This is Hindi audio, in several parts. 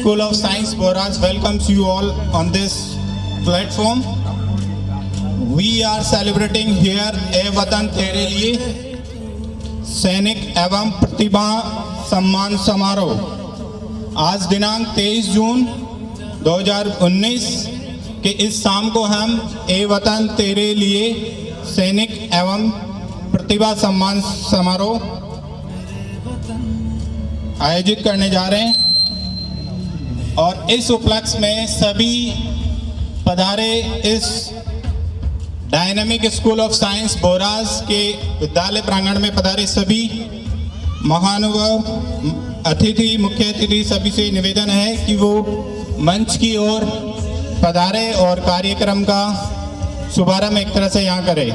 School of Science Boras welcomes you all on this platform. We are celebrating here ए वतन तेरे लिए सैनिक एवं प्रतिभा सम्मान समारोह। आज दिनांक 23 जून 2019 के इस शाम को हम ए वतन तेरे लिए सैनिक एवं प्रतिभा सम्मान समारोह आयोजित करने जा रहे हैं और इस उपलक्ष्य में सभी पधारे इस dynamic school of science Boras के विद्यालय प्रांगण में पधारे सभी महानुभाव अतिथि मुख्य अतिथि सभी से निवेदन है कि वो मंच की ओर पधारे और कार्यक्रम का शुभारंभ एक तरह से यहाँ करें।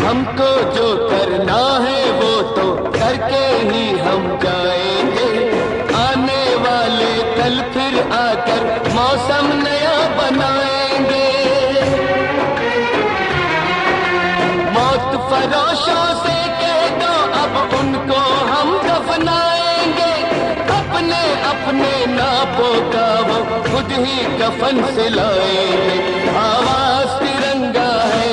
हमको जो करना है वो तो करके ही हम जाएंगे। आने वाले कल फिर आकर मौसम नया बनाएंगे। मौत फरोशों से कह दो अब उनको हम दफनाएंगे। अपने अपने नापों का वो खुद ही कफन सिलाएंगे। आवाज तिरंगा है,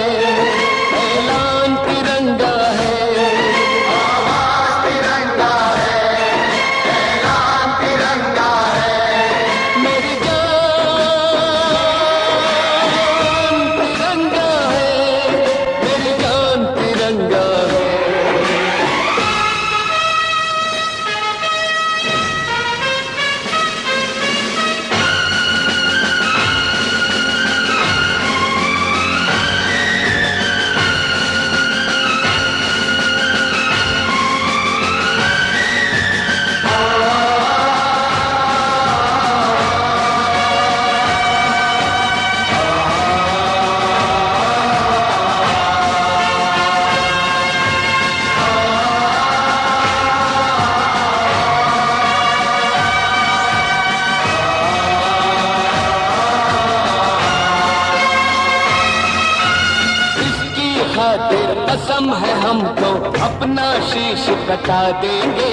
दम है हमको अपना शीश कटा देंगे,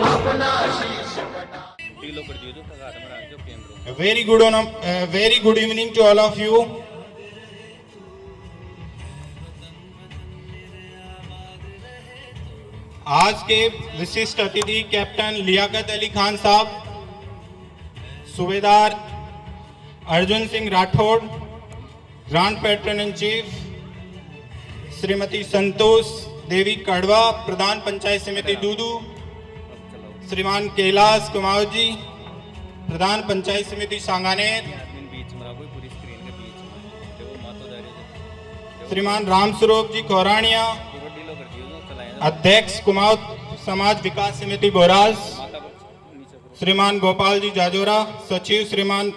अपना शीश very good evening to all of you. आज के विशिष्ट अतिथि captain Liyaqat Ali Khan Sahab, Subedar Arjun Singh Rathore, grand patron in chief Shrimati Santosh Devi Kadwa, प्रधान पंचायत समिति दूदू, श्रीमान कैलाश कुमार जी, प्रधान पंचायत समिति सांगानेर, श्रीमान रामस्वरूप जी कोरानिया, अध्यक्ष कुमाऊं समाज विकास समिति बोराज, श्रीमान गोपाल जी जाजोरा, सचिव श्रीमान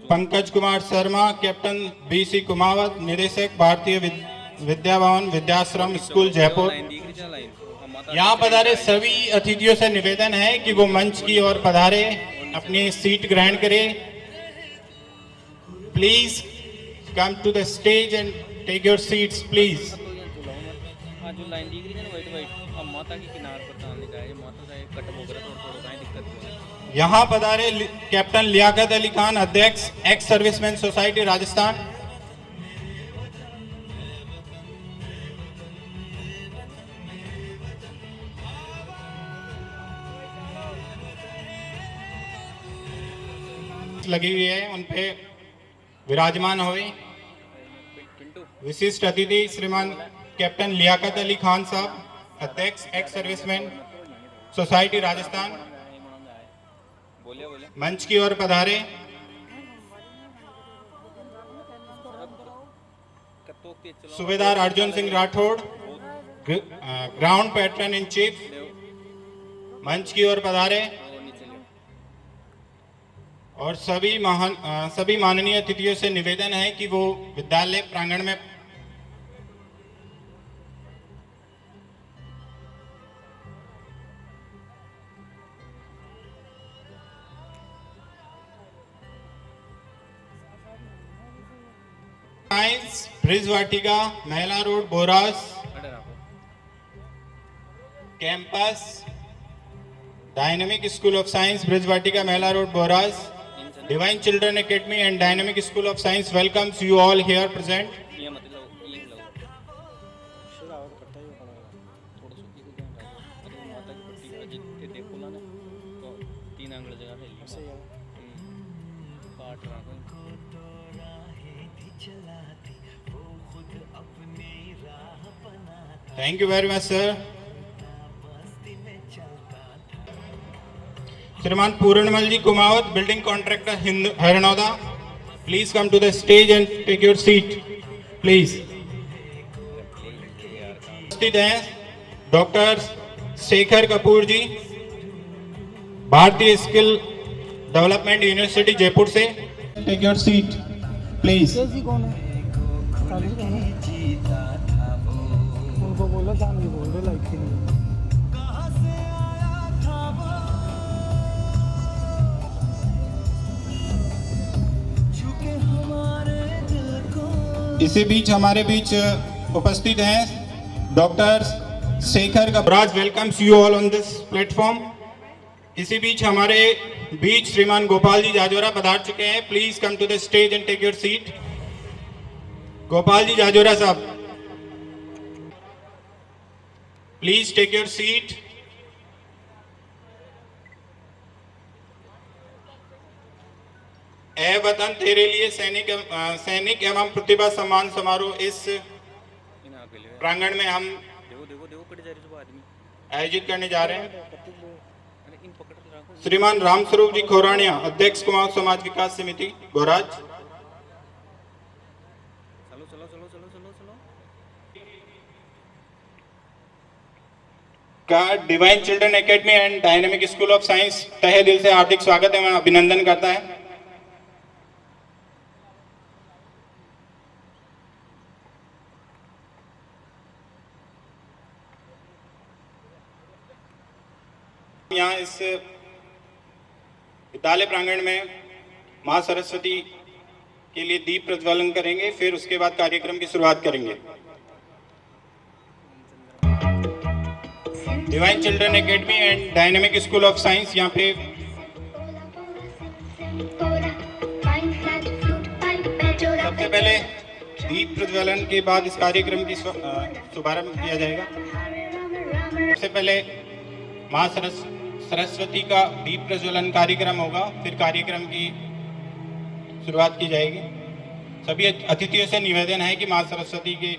पंकज कुमार शर्मा, कैप्टन बीसी कुमावत, निदेशक भारतीय विद्या भवन विद्याश्रम स्कूल जयपुर। यहाँ पधारे सभी अतिथियों से निवेदन है कि वो मंच की ओर पधारे, अपनी सीट ग्रहण करें। Please come to the stage and take your seats please. यहाँ पधारे कैप्टन लियाकत अली खान, अध्यक्ष एक्स सर्विसमैन सोसाइटी राजस्थान। लगी हुई है, उन पे विराजमान हुए। विशिष्ट अतिथि श्रीमान कैप्टन लियाकत अली खान साहब, अध्यक्ष एक्स सर्विसमैन सोसाइटी राजस्थान, मंच की ओर पधारे। Subedar Arjun Singh Rathore, ground patron in chief, मंच की ओर पधारे। और सभी माननीय अतिथियों से निवेदन है कि वो विद्यालय प्रांगण में science bridge Vatika, Mahila road Boras campus, dynamic school of science bridge Vatika, Mahila road Boras, divine children academy and dynamic school of science welcomes you all here present. Thank you very much, sir. Shriman Purnamal ji Kumawat, building contractor Harnauda, please come to the stage and take your seat please. उपस्थित हैं डॉक्टर शेखर कपूर जी, भारतीय स्किल डेवलपमेंट यूनिवर्सिटी जयपुर से, टेक योर सीट प्लीज। उनको बोला था, नहीं बोल रहे लाइक नहीं। इसी बीच हमारे बीच उपस्थित हैं doctor Shekhar Kapoor, welcomes you all on this platform. इसी बीच हमारे बीच श्रीमान गोपाल जी जाजोरा पधार चुके हैं, please come to the stage and take your seat. Gopal ji Jajora Sahab, please take your seat. ए वतन तेरे लिए सैनिक एवं प्रतिभा सम्मान समारोह इस प्रांगण में हम आयोजित करने जा रहे हैं। श्रीमान रामस्वरूप जी खोरानिया, अध्यक्ष कुमाऊं समाज विकास समिति बोराज। का divine children academy and dynamic school of science तहे दिल से हार्दिक स्वागत एवं अभिनंदन करता है। यहाँ इस विद्यालय प्रांगण में मां सरस्वती के लिए दीप प्रज्वलन करेंगे, फिर उसके बाद कार्यक्रम की शुरुआत करेंगे। Divine children academy and dynamic school of science यहाँ पे सबसे पहले दीप प्रज्वलन के बाद इस कार्यक्रम की शुभारंभ किया जाएगा। सबसे पहले माँ सरस्वती का दीप प्रज्वलन कार्यक्रम होगा, फिर कार्यक्रम की शुरुआत की जाएगी। सभी अतिथियों से निवेदन है कि माँ सरस्वती के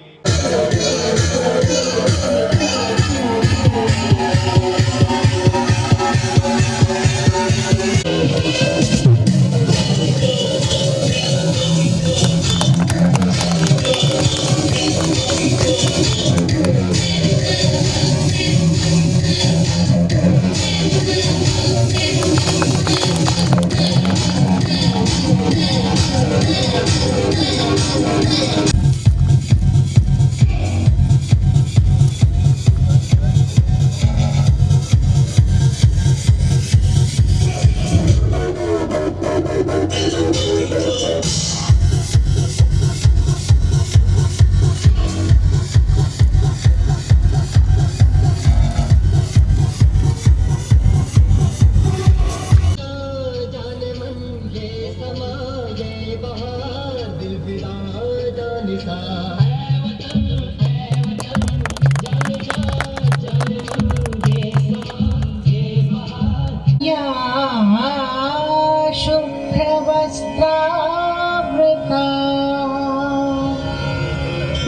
शुभ्रवस्त्रावृता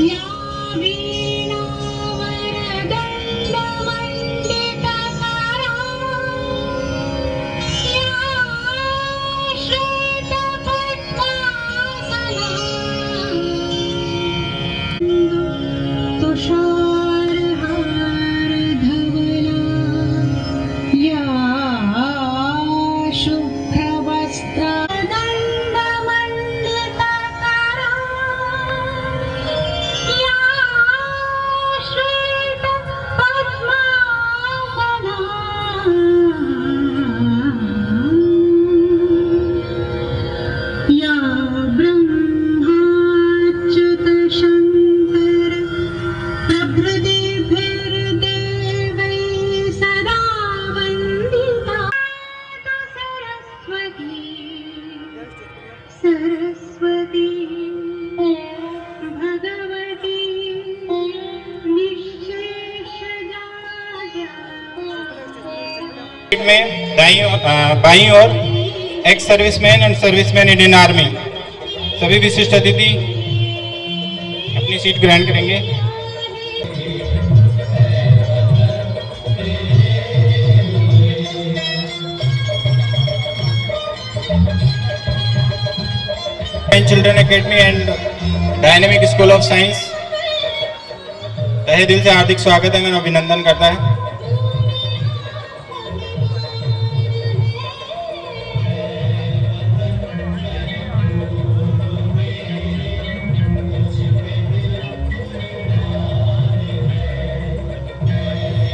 या वीणावरदण्डमण्डितकरा या श्वेतपद्मासना तुषारहारधवला या शुभ्रवस्त्रा दण्डमण्डितकरा या श्वेतपद्मासना या ब्रह्माच्युतशङ्कर प्रभृतिभिर्देवैः सदा वन्दिता सरस्वती भगवती निःशेषजाड्या में बाईं ओर ex serviceman and serviceman Indian army सभी विशिष्ट अतिथि अपनी सीट ग्रहण करेंगे। Children academy and dynamic school of science तहे दिल से हार्दिक स्वागत है, मैं अभिनंदन करता है।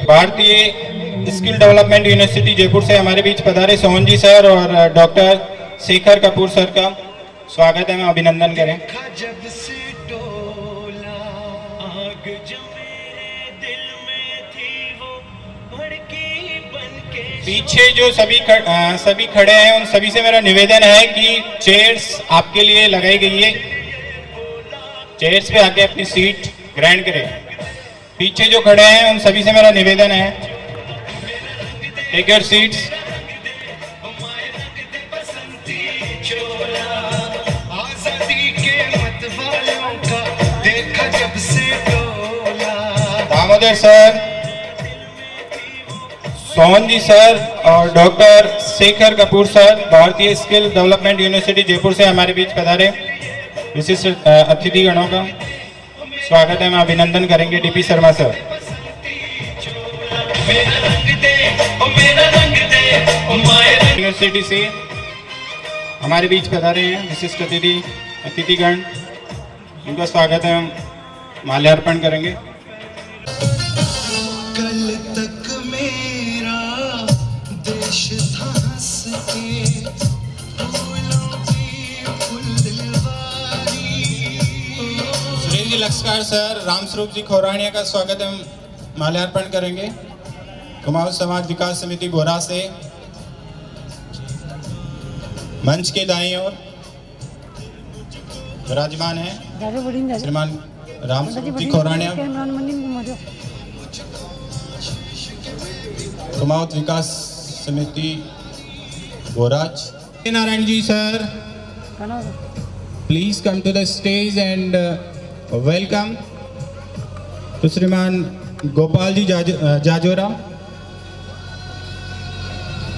भारतीय स्किल डेवलपमेंट यूनिवर्सिटी जयपुर से हमारे बीच पधारे सोहन जी सर और डॉक्टर शेखर कपूर सर का स्वागत है, मैं अभिनंदन करें। जब से डोला आग जो मेरे दिल में थी वो भड़की बनके पीछे जो सभी खड़े हैं उन सभी से मेरा निवेदन है कि चेयर्स आपके लिए लगाई गई है, चेयर्स पे आके अपनी सीट ग्रहण करें। पीछे जो खड़े हैं उन सभी से मेरा निवेदन है, take your seats. Damodar sir, Sohan ji sir और doctor Shekhar Kapoor sir Bharatiya Skill Development University Jaipur से हमारे बीच पधारे विशिष्ट अतिथि गणों का स्वागत है, मैं अभिनंदन करेंगे। डीपी शर्मा सर यूनिवर्सिटी से हमारे बीच पधारे हैं विशिष्ट अतिथिगण, इनका स्वागत है, हम माल्यार्पण करेंगे। कल तक मेरा देश था हंस के फूलों की फुलवारी। सुरेंद्र जी लक्ष्कार सर, रामस्वरूप जी खौरानिया का स्वागत है, माल्यार्पण करेंगे। कुमाऊं समाज विकास समिति बोरा से मंच के दाईं ओर विराजमान है श्रीमान रामसूर्ति खोराणिया, कुमाऊं विकास समिति Boraj. Narayan ji sir, please come to the stage and welcome तो श्रीमान गोपाल जी जाजोरा,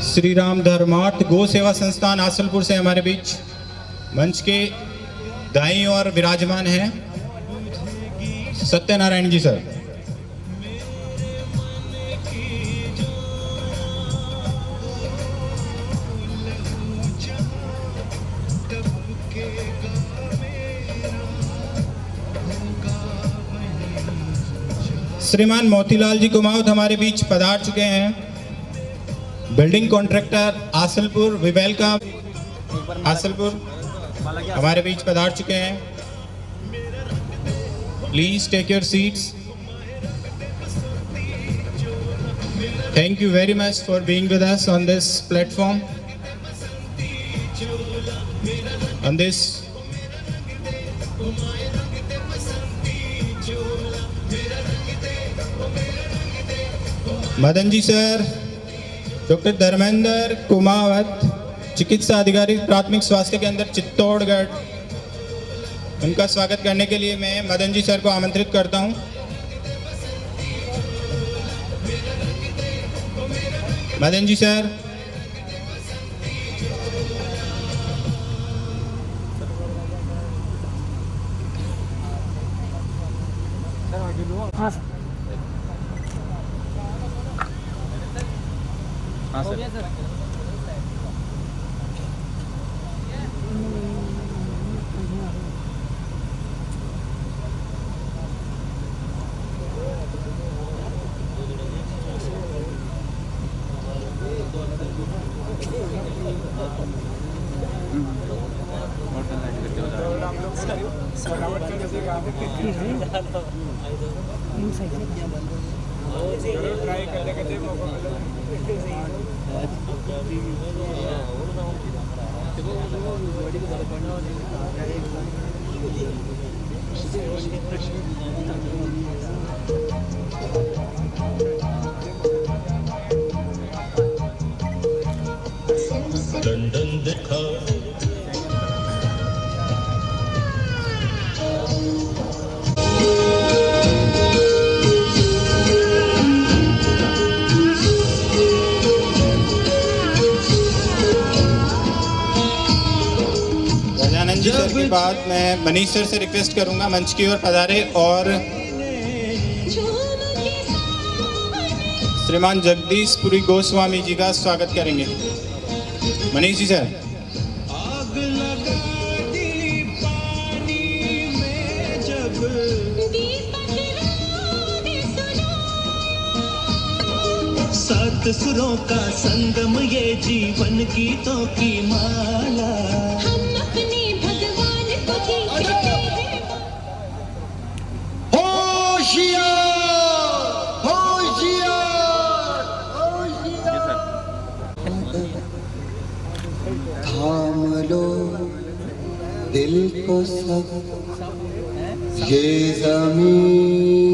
श्री राम धर्मार्थ गो सेवा संस्थान आसलपुर से हमारे बीच मंच के दाईं ओर विराजमान हैं सत्यनारायण जी सर। श्रीमान मोतीलाल जी कुमाऊत हमारे बीच पधार चुके हैं। Building contractor Asalpur, we welcome Asalpur, हमारे बीच पधार चुके हैं। Please take your seats. Thank you very much for being with us on this platform, on this Madan ji sir, doctor Dharmendra Kumawat, चिकित्सा अधिकारी प्राथमिक स्वास्थ्य केंद्र चित्तौड़गढ़, उनका स्वागत करने के लिए मैं मदन जी सर को आमंत्रित करता हूं। मदन जी सर, हाँ सर। हाँ सर। लंदन देखा गजानन जी सर के बाद मैं मनीष सर से रिक्वेस्ट करूंगा मंच की ओर पधारे और श्रीमान जगदीशपुरी गोस्वामी जी का स्वागत करेंगे। मनीष जी सर। आग लगा दी पानी में जब सात सुरों का संगम ये जीवन गीतों की माला। हम अपने भगवान को जीते हैं। होशियार होशियार थाम लो दिल को सब ये ज़मीं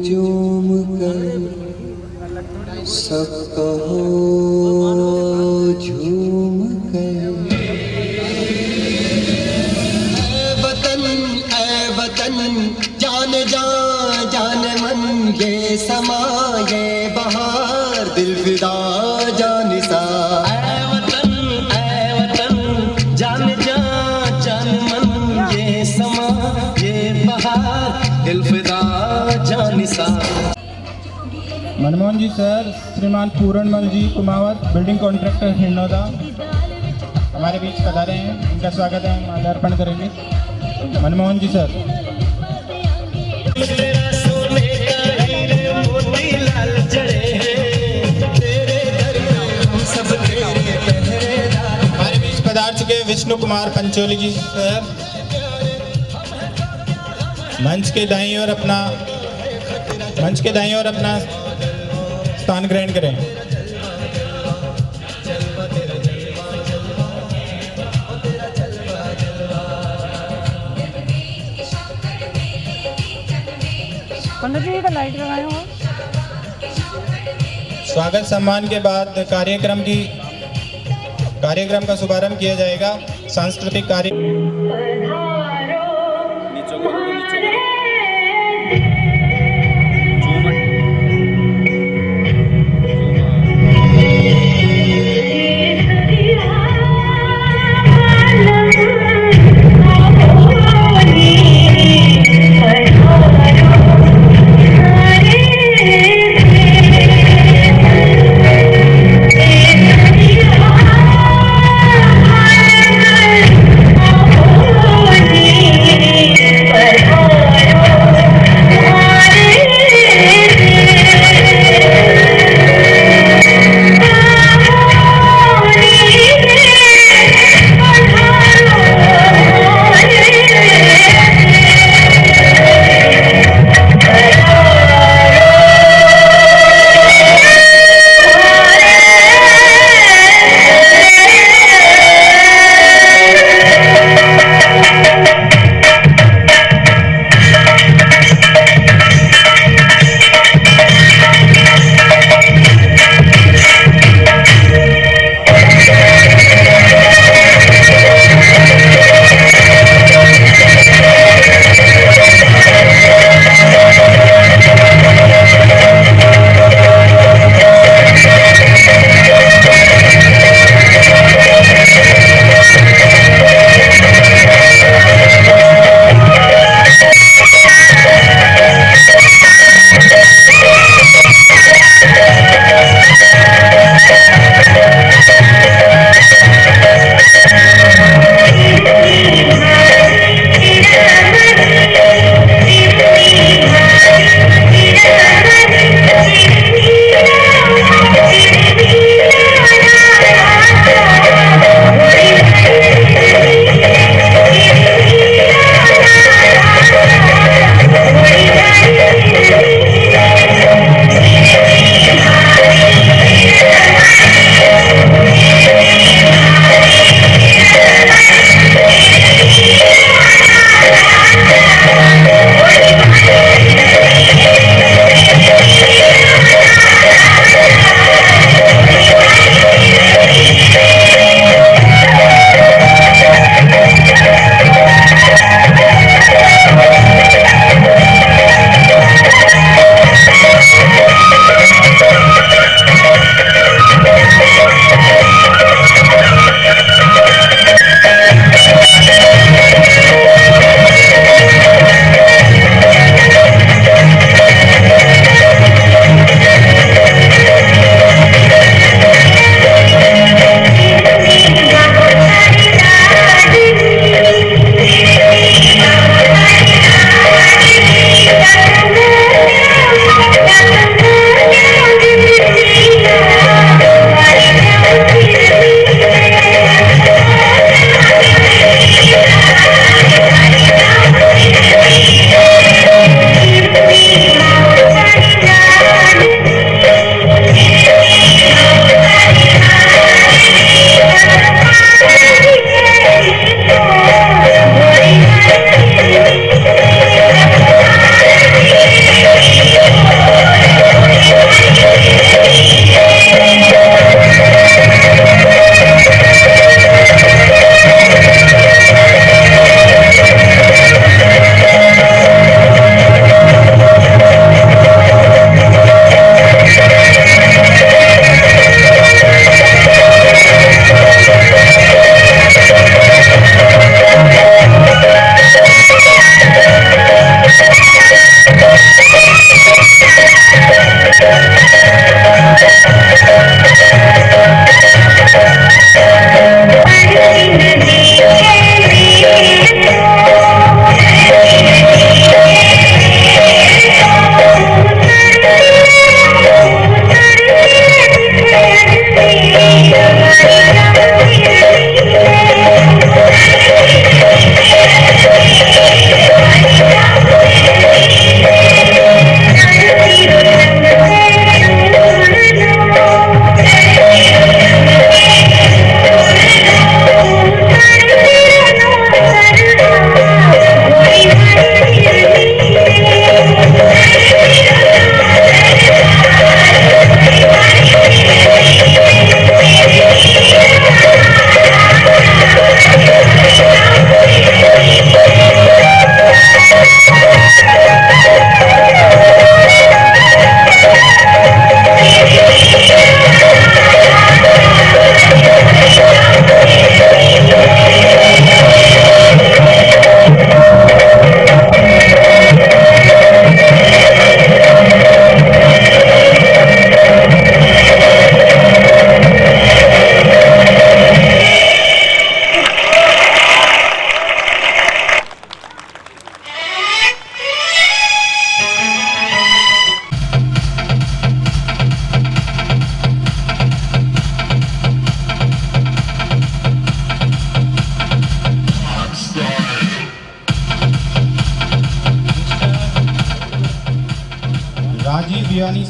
चूम कर सब कहो झूम कर। ऐ वतन जान जान जान मन ये समा ये बहार दिल फिदा जान सा। ऐ वतन जान जान जान मन ये समा ये बहार दिल फिदा जान सा। मनमोहन जी सर, श्रीमान पूरणमल जी कुमावत, बिल्डिंग कॉन्ट्रैक्टर हिंडौदा, हमारे बीच पधारे हैं, इनका स्वागत है, माल्यार्पण करेंगे। मनमोहन जी सर। हमारे बीच पधार चुके विष्णु कुमार पंचोली जी सर, मंच के दाईं ओर अपना मंच के दाईं ओर अपना स्थान ग्रहण करें। पंडित जी का लाइट लगाए हो। स्वागत सम्मान के बाद कार्यक्रम का शुभारंभ किया जाएगा। सांस्कृतिक कार्य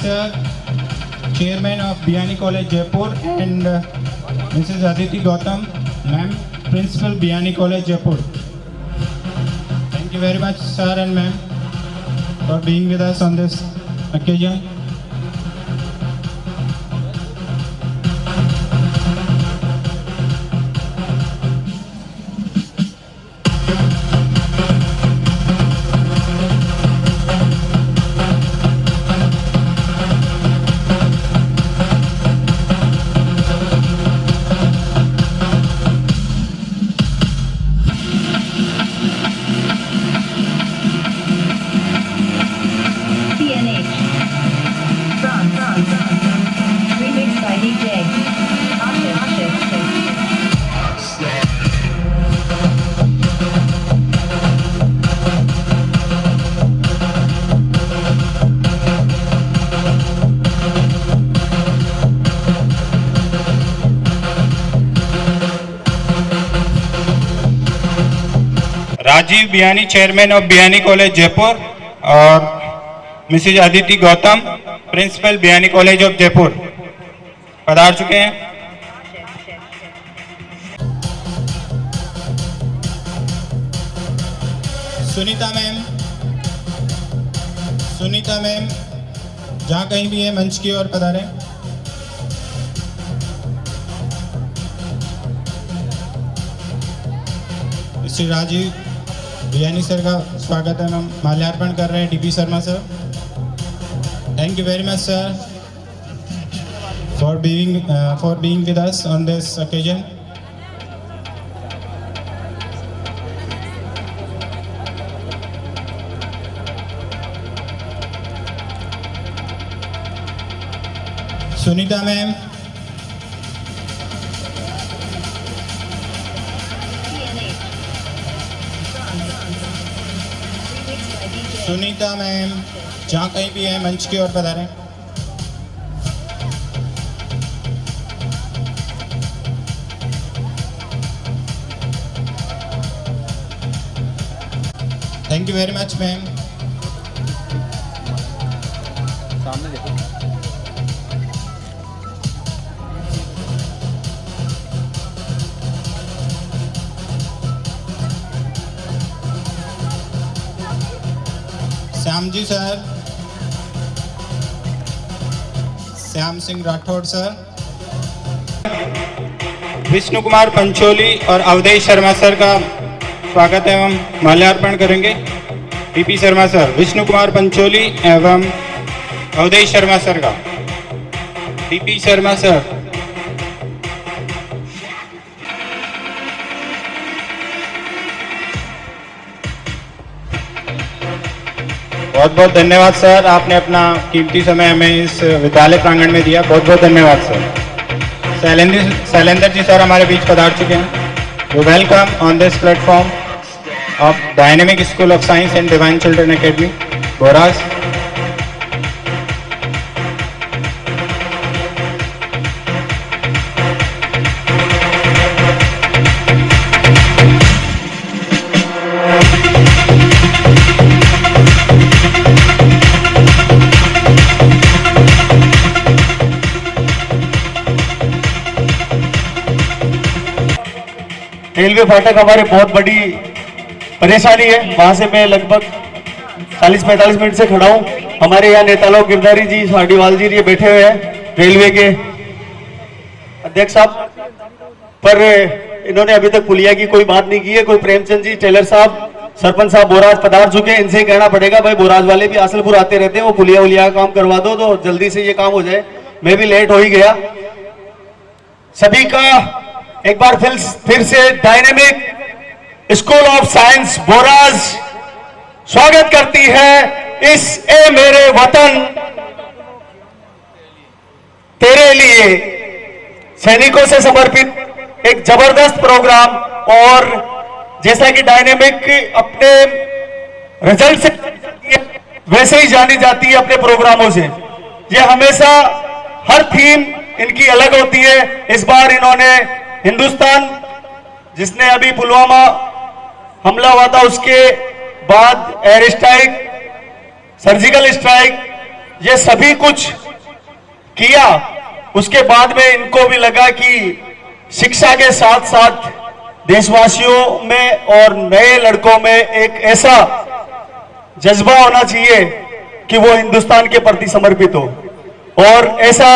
Sir, Chairman of Biyani College, Jaipur, and Mrs. Aditi Gautam, Ma'am, Principal, Biyani College, Jaipur. Thank you very much, Sir and Ma'am, for being with us on this occasion. CNH. Remix by DJ. Rajeev Biyani, chairman of Biyani college, Jaipur, और Mrs Aditi Gautam, principal, Biyani college of Jaipur, पधार चुके हैं। सुनीता मैम जहाँ कहीं भी है मंच की ओर पधारें। श्री राजीव बियानी सर का स्वागत है, हम माल्यार्पण कर रहे हैं DP Sharma sir. Thank you very much sir for being with us on this occasion. Sunita ma'am, जहाँ कहीं भी है मंच की ओर पधारें। Thank you very much ma'am. Shyam ji sir, Shyam Singh Rathore sir, Vishnu Kumar Pancholi और अवधेश शर्मा सर का स्वागत एवं माल्यार्पण करेंगे। पीपी शर्मा सर, विष्णु कुमार पंचोली एवं अवधेश शर्मा सर का। पीपी शर्मा सर, बहुत बहुत धन्यवाद सर, आपने अपना कीमती समय हमें इस विद्यालय प्रांगण में दिया। बहुत बहुत धन्यवाद सर। शैलेंद्र जी सर हमारे बीच पधार चुके हैं। We welcome on this platform of Dynamic school of Science and Divine children Academy, Boraj. Railway फाटक हमारे बहुत बड़ी परेशानी है, वहां से मैं लगभग 40-45 मिनट से खड़ा हूं। हमारे यहाँ नेता लोग गिरधारी जी, साडीवाल जी ये बैठे हुए हैं, रेलवे के अध्यक्ष साहब, पर इन्होंने अभी तक पुलिया की कोई बात नहीं की है। कोई प्रेमचंद जी, टेलर साहब, सरपंच साहब बोराज पधार चुके हैं, इनसे कहना पड़ेगा भाई बोराज वाले भी आसलपुर आते रहते हैं, वो पुलिया का काम करवा दो तो जल्दी से ये काम हो जाए। मैं भी लेट हो ही गया। सभी का एक बार फिर से dynamic school of science Boraj स्वागत करती है इस ए मेरे वतन तेरे लिए सैनिकों से समर्पित एक जबरदस्त प्रोग्राम। और जैसा कि डायनेमिक अपने रिजल्ट से वैसे ही जानी जाती है अपने प्रोग्रामों से। ये हमेशा हर थीम इनकी अलग होती है। इस बार इन्होंने हिंदुस्तान, जिसने अभी पुलवामा हमला हुआ था उसके बाद एयर स्ट्राइक, सर्जिकल स्ट्राइक, ये सभी कुछ किया, उसके बाद में इनको भी लगा कि शिक्षा के साथ साथ देशवासियों में और नए लड़कों में एक ऐसा जज्बा होना चाहिए कि वो हिंदुस्तान के प्रति समर्पित हो। और ऐसा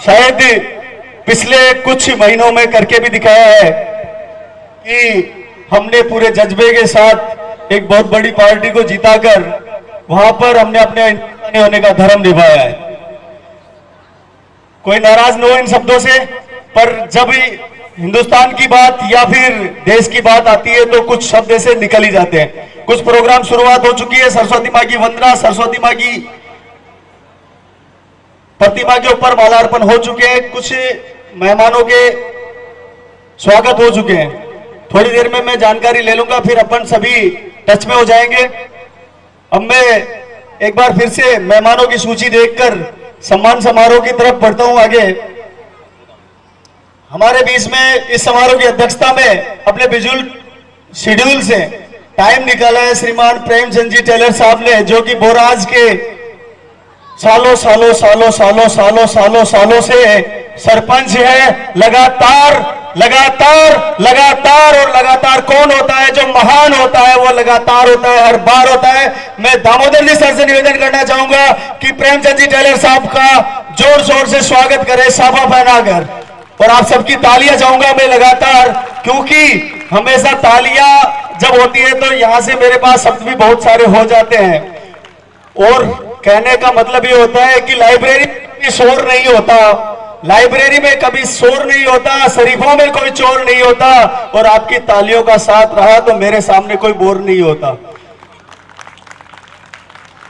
शायद पिछले कुछ महीनों में करके भी दिखाया है कि हमने पूरे जज्बे के साथ एक बहुत बड़ी पार्टी को जिताकर वहां पर हमने अपने हिंदुस्तानी होने का धर्म निभाया है। कोई नाराज न हो इन शब्दों से, पर जब हिंदुस्तान की बात या फिर देश की बात आती है तो कुछ शब्द ऐसे निकल ही जाते हैं। कुछ प्रोग्राम शुरुआत हो चुकी है, सरस्वती माँ की वंदना, सरस्वती माँ की प्रतिमा के ऊपर मालार्पण हो चुके हैं, कुछ मेहमानों के स्वागत हो चुके हैं। थोड़ी देर में मैं जानकारी ले लूंगा, फिर अपन सभी टच में हो जाएंगे। अब मैं एक बार फिर से मेहमानों की सूची देखकर सम्मान समारोह की तरफ बढ़ता हूं आगे। हमारे बीच में इस समारोह की अध्यक्षता में अपने बिजुल शेड्यूल से टाइम निकाला है श्रीमान प्रेमचंद जी टेलर साहब ने, जो कि बोराज के सालों सालों सालों सालों सालों सालों सालों से सरपंच है। लगातार लगातार लगातार और लगातार कौन होता है? जो महान होता है वो लगातार होता है, हर बार होता है। मैं दामोदर जी सर से निवेदन करना चाहूंगा कि प्रेमचंद जी टेलर साहब का जोर शोर से स्वागत करें साफा पहनाकर, और आप सबकी तालियां चाहूंगा मैं लगातार, क्योंकि हमेशा तालियां जब होती है तो यहां से मेरे पास शब्द भी बहुत सारे हो जाते हैं। और कहने का मतलब ये होता है कि लाइब्रेरी में शोर नहीं होता, लाइब्रेरी में कभी शोर नहीं होता, शरीफों में कोई चोर नहीं होता, और आपकी तालियों का साथ रहा तो मेरे सामने कोई बोर नहीं होता।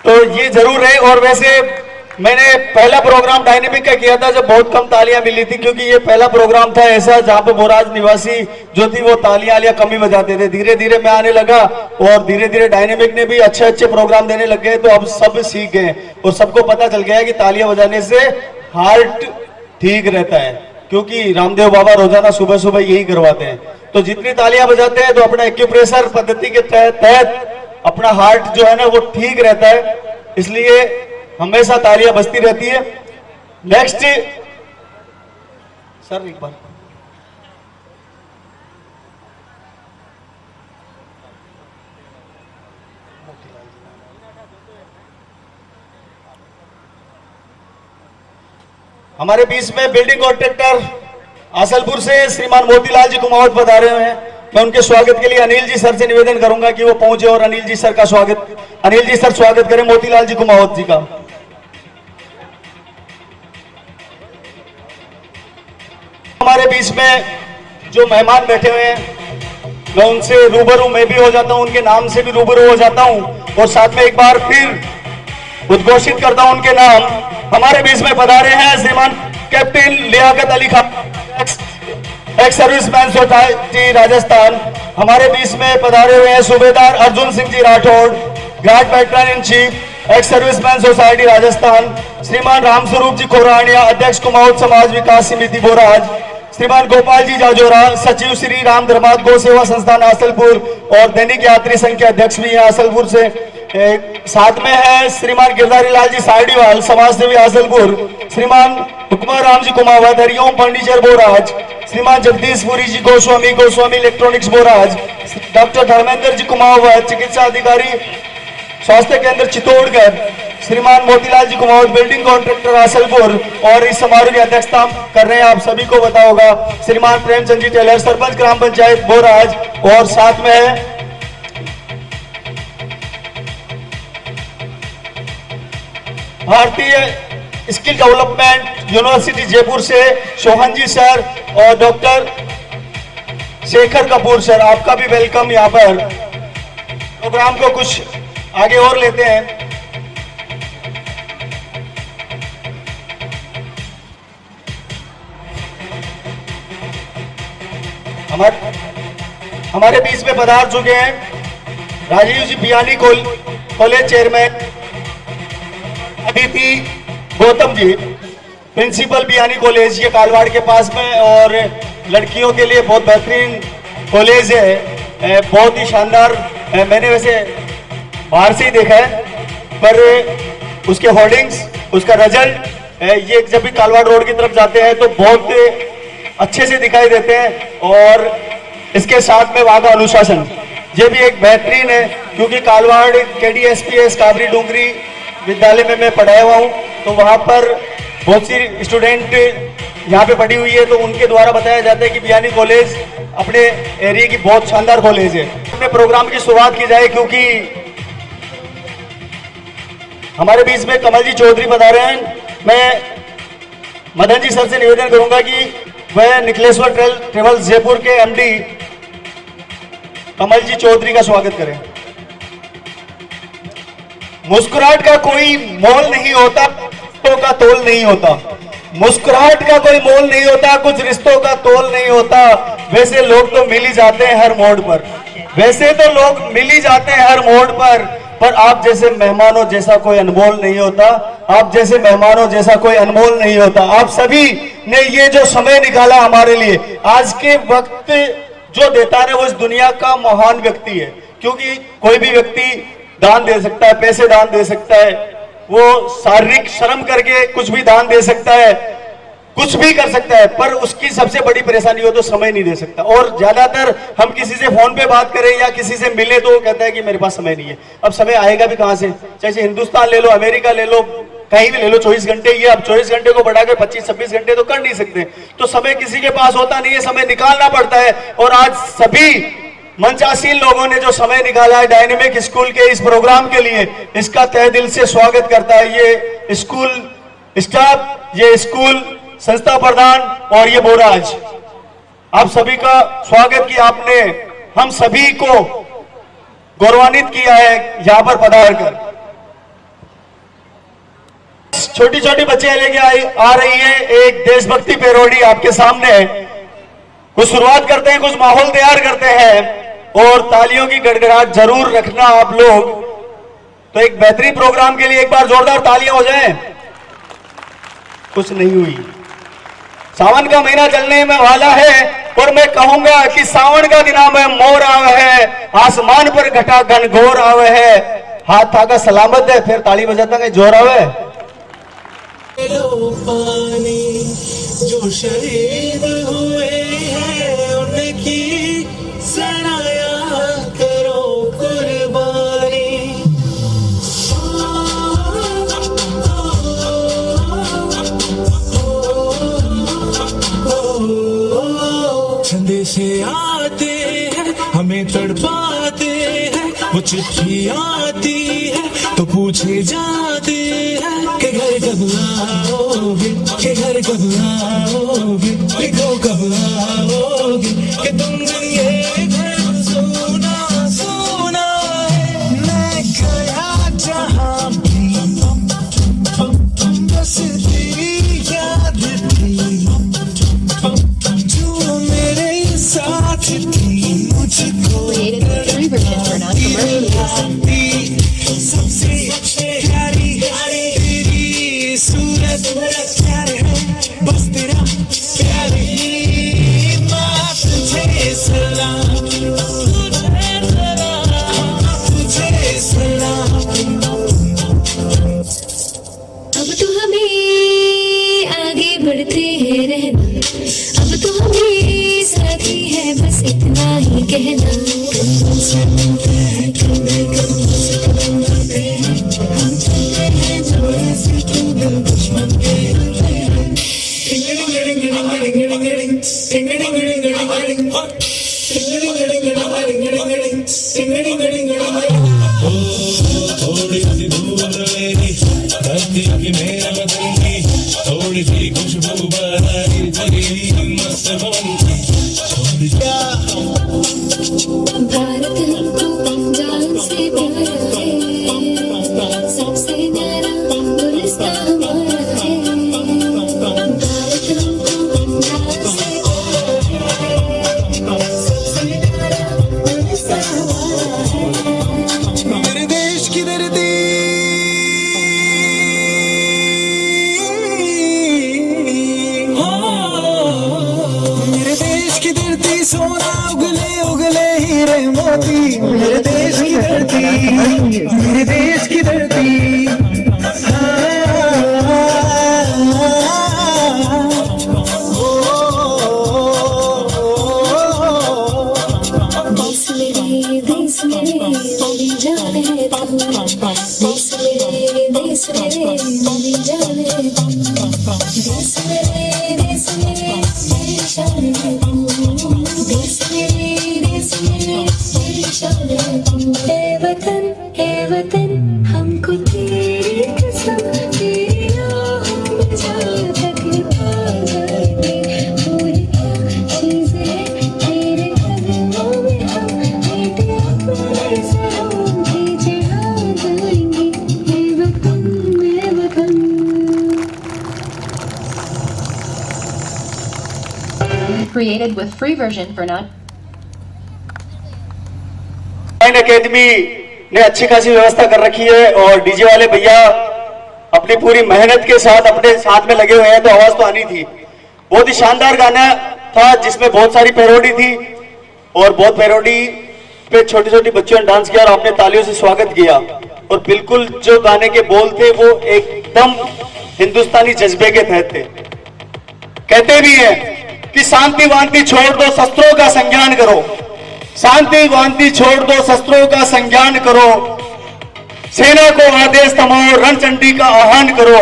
तो ये जरूर है। और वैसे मैंने पहला प्रोग्राम डायनेमिक का किया था जब बहुत कम तालियां मिली थी, क्योंकि ये पहला प्रोग्राम था ऐसा जहां पे बोराज निवासी जो थी वो तालियां कम ही बजाते थे। धीरे धीरे मैं आने लगा और धीरे धीरे डायनेमिक ने भी अच्छे अच्छे प्रोग्राम देने लग गए, तो अब सब सीख गए और सबको पता चल गया कि तालियां बजाने से हार्ट ठीक रहता है, क्योंकि रामदेव बाबा रोजाना सुबह सुबह यही करवाते हैं। तो जितनी तालियां बजाते हैं तो अपना एक्यूप्रेशर पद्धति के तहत अपना हार्ट जो है ना वो ठीक रहता है, इसलिए हमेशा तालियां बजती रहती है। नेक्स्ट सर एक बार हमारे बीच में बिल्डिंग कॉन्ट्रैक्टर आसलपुर से श्रीमान मोतीलाल जी कुमावत पधारे हुए हैं। मैं उनके स्वागत के लिए अनिल जी सर से निवेदन करूंगा कि वो पहुंचे और अनिल जी सर का स्वागत, अनिल जी सर स्वागत करें मोतीलाल जी कुमावत जी का। हमारे बीच में जो मेहमान बैठे हुए हैं मैं उनसे रूबरू मैं भी हो जाता हूं, उनके नाम से भी रूबरू हो जाता हूं, और साथ में एक बार फिर उद्घोषित करता हूं उनके नाम। हमारे बीच में पधारे हैं Shriman captain Liyaqat Ali Khan, ex serviceman society Rajasthan. हमारे बीच में पधारे हुए हैं Subedar Arjun Singh ji Rathore, guard patron in chief, ex serviceman society Rajasthan. Shriman Ramswaroop जी खोरानिया, अध्यक्ष कुमाऊं समाज विकास समिति बोराज। श्रीमान गोपाल जी जाजोरा, सचिव श्री राम धर्मात गौ सेवा संस्थान आसलपुर और दैनिक यात्री संघ के अध्यक्ष भी हैं आसलपुर से। साथ में है श्रीमान गिरधारी लाल जी साइडीवाल, समाज सेवी आसलपुर। श्रीमान हुक्मा राम जी कुमावत, हरिओम फर्नीचर बोराज। श्रीमान जगदीशपुरी जी गोस्वामी, गोस्वामी इलेक्ट्रॉनिक्स बोराज। डॉक्टर धर्मेंद्र जी कुमावत, चिकित्सा अधिकारी स्वास्थ्य केंद्र चित्तौड़गढ़। श्रीमान मोतीलाल जी कुमावत, बिल्डिंग कॉन्ट्रैक्टर आसलपुर। और इस समारोह की अध्यक्षता कर रहे हैं, आप सभी को पता होगा, श्रीमान प्रेमचंद जी टेलर, सरपंच ग्राम पंचायत बोराज। और साथ में है भारतीय स्किल डेवलपमेंट यूनिवर्सिटी जयपुर से सोहन जी सर और डॉक्टर शेखर कपूर सर, आपका भी वेलकम। यहाँ पर प्रोग्राम को कुछ आगे और लेते हैं। हमारे बीच में पधार चुके हैं राजीव जी Biyani college chairman, Aditi Gautam ji principal Biyani college, ये कालवाड़ के पास में, और लड़कियों के लिए बहुत बेहतरीन कॉलेज है, बहुत ही शानदार। मैंने वैसे बाहर से ही देखा है, पर उसके होर्डिंग्स उसका रिजल्ट ये जब भी कालवाड़ रोड की तरफ जाते हैं तो बहुत अच्छे से दिखाई देते हैं। और इसके साथ में वहाँ का अनुशासन ये भी एक बेहतरीन है, क्योंकि कालवाड़ KDSPS काबरी डूंगरी विद्यालय में मैं पढ़ाया हुआ हूँ, तो वहाँ पर बहुत सी स्टूडेंट यहाँ पे पढ़ी हुई है, तो उनके द्वारा बताया जाता है कि बियानी कॉलेज अपने एरिया की बहुत शानदार कॉलेज है। अपने प्रोग्राम की शुरुआत की जाए, क्योंकि हमारे बीच में कमल जी चौधरी बता रहे हैं। मैं मदन जी सर से निवेदन करूंगा कि वह निकलेश्वर ट्रेवल्स जयपुर के MD कमल जी चौधरी का स्वागत करें। मुस्कुराहट का कोई मोल नहीं होता, रिश्तों का तोल नहीं होता। मुस्कुराहट का कोई मोल नहीं होता, कुछ रिश्तों का तोल नहीं होता। वैसे लोग तो मिल ही जाते हैं हर मोड़ पर, वैसे तो लोग मिल ही जाते हैं हर मोड़ पर आप जैसे मेहमानों जैसा कोई अनमोल नहीं होता। आप जैसे मेहमानों जैसा कोई अनमोल नहीं होता। आप सभी ने ये जो समय निकाला हमारे लिए, आज के वक्त जो देता है वो इस दुनिया का महान व्यक्ति है, क्योंकि कोई भी व्यक्ति दान दे सकता है, पैसे दान दे सकता है, वो शारीरिक श्रम करके कुछ भी दान दे सकता है, कुछ भी कर सकता है, पर उसकी सबसे बड़ी परेशानी हो तो समय नहीं दे सकता। और ज्यादातर हम किसी से फोन पे बात करें या किसी से मिले तो वो कहता है कि मेरे पास समय नहीं है। अब समय आएगा भी कहां से? चाहे हिंदुस्तान ले लो, अमेरिका ले लो, कहीं भी ले लो, 24 घंटे ही है। अब 24 घंटे को बढ़ाकर 25-26 घंटे तो कर नहीं सकते, तो समय किसी के पास होता नहीं है, समय निकालना पड़ता है। और आज सभी मंचासीन लोगों ने जो समय निकाला है डायनेमिक स्कूल के इस प्रोग्राम के लिए, इसका तहे दिल से स्वागत करता है ये स्कूल स्टाफ, ये स्कूल संस्था प्रधान और ये बोराज। आप सभी का स्वागत कि आपने हम सभी को गौरवान्वित किया है यहां पर पधार कर। छोटी छोटी बच्चे लेके आ रही है एक देशभक्ति पैरोडी आपके सामने। कुछ शुरुआत करते हैं, कुछ माहौल तैयार करते हैं और तालियों की गड़गड़ाहट जरूर रखना आप लोग। तो एक बेहतरीन प्रोग्राम के लिए एक बार जोरदार तालियां हो जाएं। कुछ नहीं हुई। सावन का महीना चलने में वाला है और मैं कहूंगा कि सावन का दिना में मोर आवे है, आसमान पर घटा घनघोर आवे है, हाथ आगा सलामत है, फिर ताली बजाता है जोर आवे। पानी जो शहीद हुए हैं उनकी सराया करो कुर्बानी। संदेशे आते हैं हमें तड़पाते हैं, वो चिट्ठी आती है तो पूछे जाते हैं कि घर कब आओगे, कि घर कब आओगे, लिखो कब आओगे, कि तुम ये घर सोना सोना है। मैं गया जहाँ भी बस तेरी याद थी, जो मेरे साथ थी मुझको सबसे प्यारी तेरी सूरत प्यारे है, बस तेरा प्यार ही माँ तुझे सलाम, तुझे सलाम। अब तो हमें आगे बढ़ते हैं रहना, अब तो हमें साथी है बस इतना ही कहना। थोड़ी सी धूल मेरी धरती की मेरे बदन की, थोड़ी सी खुशबू बहारी तेरी मस्त बन की। भारत हमको जान से प्यारा है, सबसे न्यारा गुलिस्तां हमारा है। भारत हमको जान से प्यारा है, सबसे न्यारा गुलिस्तां हमारा है। मेरे देश की धरती मेरे देश की धरती सोना उगले उगले हीरे मोती। मेरे देश की धरती, मेरे देश की धरती, हाँ। ए वतन हमको तेरी कसम तेरी आहों में जान तक लुटा गए पूरी क्या चीज़ है तेरे कदमों में हम बेटे अपने सरों भीजे हाँ जाएंगे ए वतन Created with free version for non. Academy ने अच्छी खासी व्यवस्था कर रखी है और डीजे वाले भैया अपनी पूरी मेहनत के साथ अपने साथ में लगे हुए हैं, तो आवाज तो आनी थी। बहुत ही शानदार गाना था जिसमें बहुत सारी पैरोडी थी और बहुत पैरोडी पे छोटी छोटी बच्चों ने डांस किया और आपने तालियों से स्वागत किया। और बिल्कुल जो गाने के बोल थे वो एकदम हिंदुस्तानी जज्बे के तहत थे। कहते भी हैं कि शांति वांति छोड़ दो शस्त्रों का संज्ञान करो, शांति वांति छोड़ दो शस्त्रों का संज्ञान करो, सेना को आदेश थमाओ रणचंडी का आह्वान करो,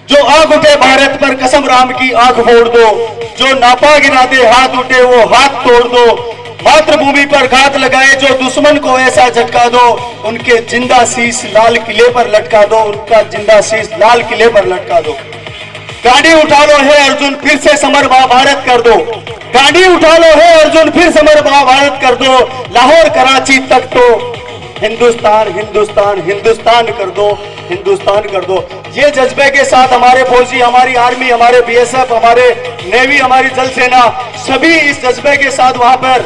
जो आग उठे भारत पर कसम राम की आंख फोड़ दो, जो नापा गिरा दे हाथ उठे वो हाथ तोड़ दो, मातृभूमि पर घात लगाए जो दुश्मन को ऐसा झटका दो, उनके जिंदा शीश लाल किले पर लटका दो, उनका जिंदा शीश लाल किले पर लटका दो। गाड़ी उठा लो है अर्जुन फिर से समर महाभारत कर दो, गाड़ी उठा लो है अर्जुन फिर समर महाभारत कर दो, लाहौर कराची तक तो हिंदुस्तान हिंदुस्तान हिंदुस्तान कर दो, हिंदुस्तान कर दो। ये जज्बे के साथ हमारे फौजी, हमारी आर्मी, हमारे बीएसएफ, हमारे नेवी, हमारी जल सेना सभी इस जज्बे के साथ वहां पर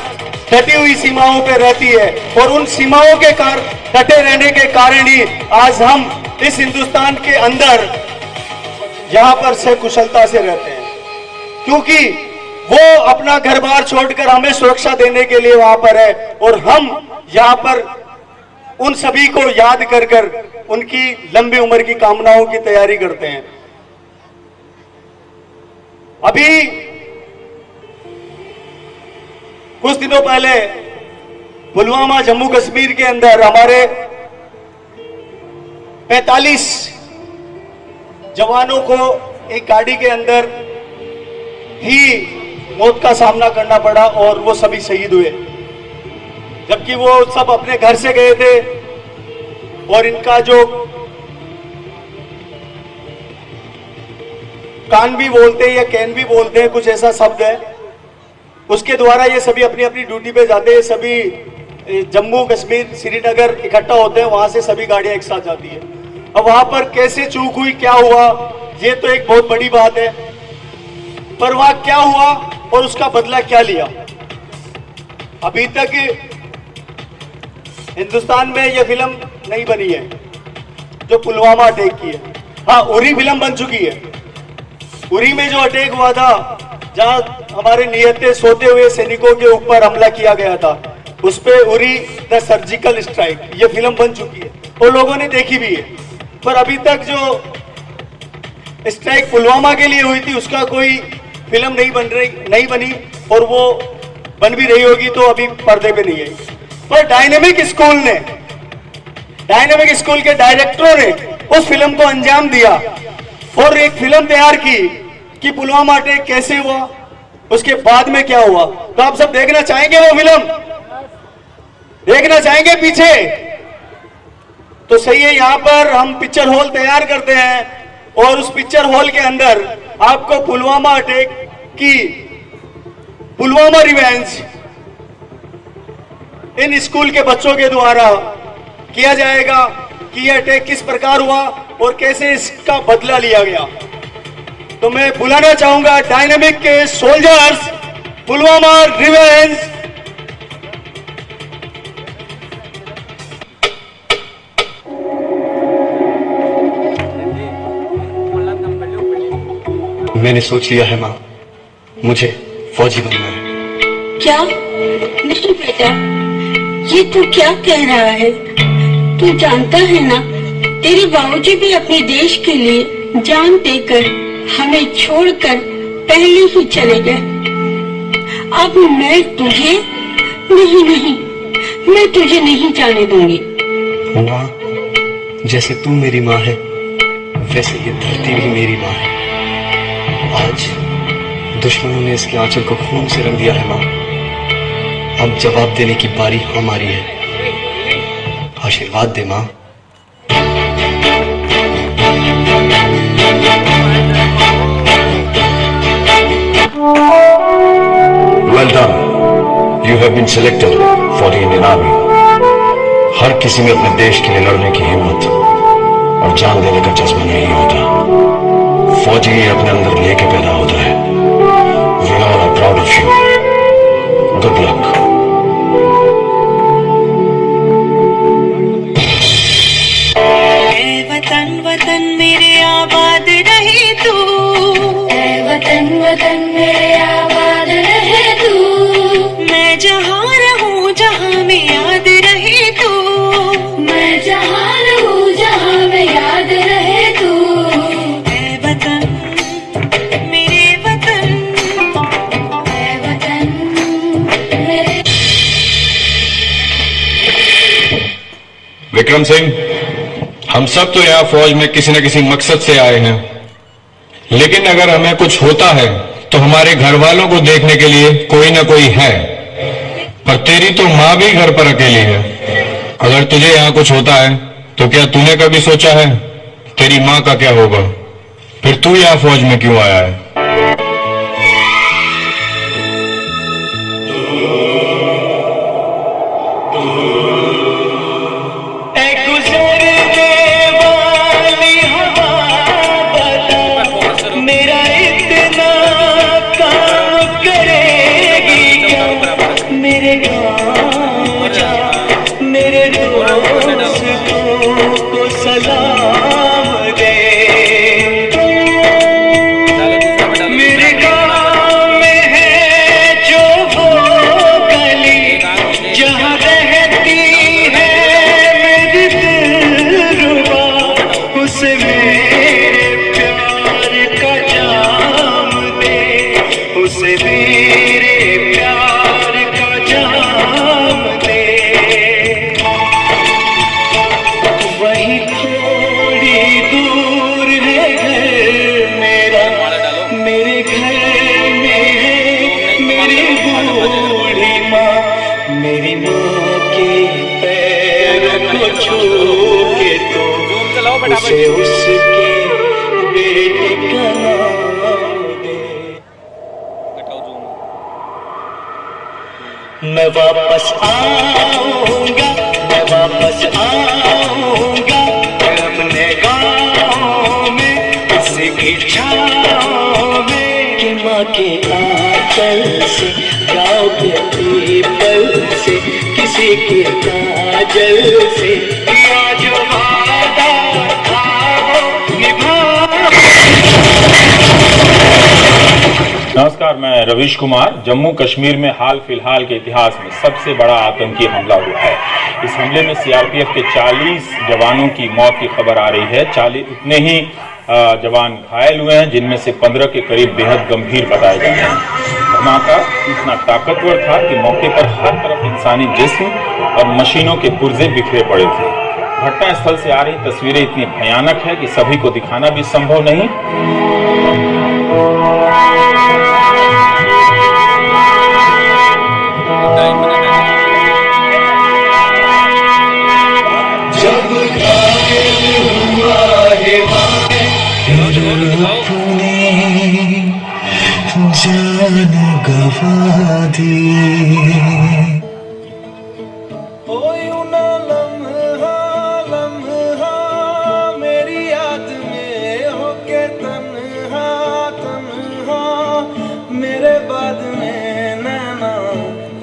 डटी हुई सीमाओं पे रहती है और उन सीमाओं के डटे रहने के कारण ही आज हम इस हिंदुस्तान के अंदर यहां पर से कुशलता से रहते हैं, क्योंकि वो अपना घर बार छोड़कर हमें सुरक्षा देने के लिए वहां पर है और हम यहां पर उन सभी को याद कर कर उनकी लंबी उम्र की कामनाओं की तैयारी करते हैं। अभी कुछ दिनों पहले पुलवामा जम्मू कश्मीर के अंदर हमारे 45 जवानों को एक गाड़ी के अंदर ही मौत का सामना करना पड़ा और वो सभी शहीद हुए, जबकि वो सब अपने घर से गए थे और इनका जो कान भी बोलते हैं या कैन भी बोलते हैं, कुछ ऐसा शब्द है, उसके द्वारा ये सभी अपनी अपनी ड्यूटी पे जाते हैं। सभी जम्मू कश्मीर श्रीनगर इकट्ठा होते हैं, वहां से सभी गाड़ियां एक साथ जाती है। अब वहां पर कैसे चूक हुई, क्या हुआ, ये तो एक बहुत बड़ी बात है, पर वहां क्या हुआ और उसका बदला क्या लिया, अभी तक हिंदुस्तान में यह फिल्म नहीं बनी है जो पुलवामा अटैक की है। हाँ, उरी फिल्म बन चुकी है। उरी में जो अटैक हुआ था, जहां हमारे नियते सोते हुए सैनिकों के ऊपर हमला किया गया था, उस पे उरी द सर्जिकल स्ट्राइक, ये फिल्म बन चुकी है और लोगों ने देखी भी है। पर अभी तक जो स्ट्राइक पुलवामा के लिए हुई थी उसका कोई फिल्म नहीं बनी और वो बन भी रही होगी तो अभी पर्दे पे नहीं आई। पर डायनेमिक स्कूल के डायरेक्टरों ने उस फिल्म को अंजाम दिया और एक फिल्म तैयार की कि पुलवामा अटैक कैसे हुआ, उसके बाद में क्या हुआ। तो आप सब देखना चाहेंगे, वो फिल्म देखना चाहेंगे पीछे? तो सही है, यहां पर हम पिक्चर हॉल तैयार करते हैं और उस पिक्चर हॉल के अंदर आपको पुलवामा अटैक की पुलवामा रिवेंज इन स्कूल के बच्चों के द्वारा किया जाएगा कि यह अटैक किस प्रकार हुआ और कैसे इसका बदला लिया गया। तो मैं बुलाना चाहूंगा डायनेमिक के सोल्जर्स, पुलवामा रिवेंज। मैंने सोच लिया है माँ, मुझे फौजी बनना है। क्या? नहीं बेटा, ये तू क्या कह रहा है? तू जानता है ना, तेरे बाबूजी भी अपने देश के लिए जान देकर हमें छोड़कर पहले ही चले गए। अब मैं तुझे नहीं, मैं तुझे नहीं जाने दूंगी। माँ, जैसे तू मेरी माँ है, वैसे ये धरती भी मेरी माँ है। आज दुश्मनों ने इसके आंचल को खून से रंग दिया है माँ। अब जवाब देने की बारी हमारी है। आशीर्वाद दे माँ। Well done. You have been selected for the Indian Army. हर किसी में अपने देश के लिए लड़ने की हिम्मत और जान देने का जज्बा नहीं होता। फौजी ये अपने अंदर लेके पैदा होता है। We all are proud of you. Good luck. ऐ वतन वतन मेरे आबाद रहे तू, ऐ वतन वतन मेरे आबाद रहे तू। मैं जहाँ रहूँ जहाँ में याद रहे तू, मैं जहाँ रहूँ जहाँ में याद रहे तू। ऐ वतन मेरे वतन, ऐ वतन मेरे। विक्रम सिंह, हम सब तो यहाँ फौज में किसी न किसी मकसद से आए हैं, लेकिन अगर हमें कुछ होता है तो हमारे घर वालों को देखने के लिए कोई ना कोई है। पर तेरी तो माँ भी घर पर अकेली है। अगर तुझे यहाँ कुछ होता है तो क्या तूने कभी सोचा है तेरी माँ का क्या होगा? फिर तू यहाँ फौज में क्यों आया है? उसे उसके बेटे का नाम दे। मैं वापस आऊंगा, मैं वापस आऊंगा अपने गाँव में, किसी की छाँव में, कि माँ के आंचल से, गाँव के पीपल से, किसी के काजल से, किया जो वादा था वो निभा। नमस्कार, मैं रवीश कुमार। जम्मू कश्मीर में हाल फिलहाल के इतिहास में सबसे बड़ा आतंकी हमला हुआ है। इस हमले में सीआरपीएफ के 40 जवानों की मौत की खबर आ रही है। 40 इतने ही जवान घायल हुए हैं, जिनमें से 15 के करीब बेहद गंभीर बताए जा रहे हैं। धमाका इतना ताकतवर था कि मौके पर हर तरफ इंसानी जिस्म और मशीनों के पुर्जे बिखरे पड़े थे। घटनास्थल से आ रही तस्वीरें इतनी भयानक है कि सभी को दिखाना भी संभव नहीं। जान गवा दी, लम्हा लम्हा मेरी याद में होके तन्हा तन्हा, मेरे बाद में नैना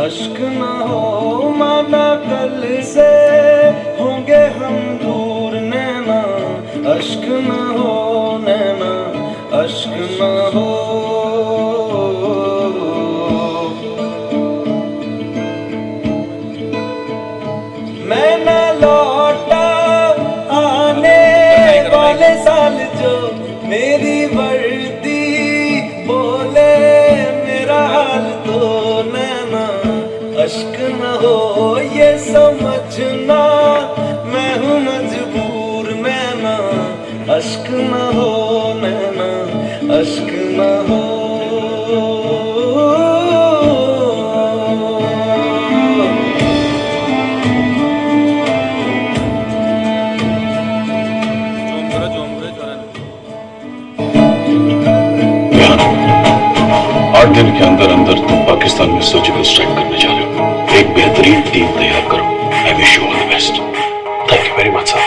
अश्क न हो, माना कल से होंगे हम दूर, नैना अश्क न हो, नैना अश्क न हो। मैं न लौटा आने वाले साल, जो मेरी वर्दी बोले मेरा हाल, तो नैना अश्क न हो, ये समझना मैं हूँ मजबूर, नैना अश्क न हो, नैना अश्क न हो। आठ दिन के अंदर अंदर तुम पाकिस्तान में सर्जिकल स्ट्राइक करने जा रहे हो। एक बेहतरीन टीम तैयार करो। I wish you all the best. Thank you very much sir.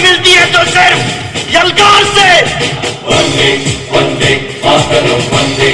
मिलती है तो सिर्फ यलगार से। वंदे वंदे मातरम वंदे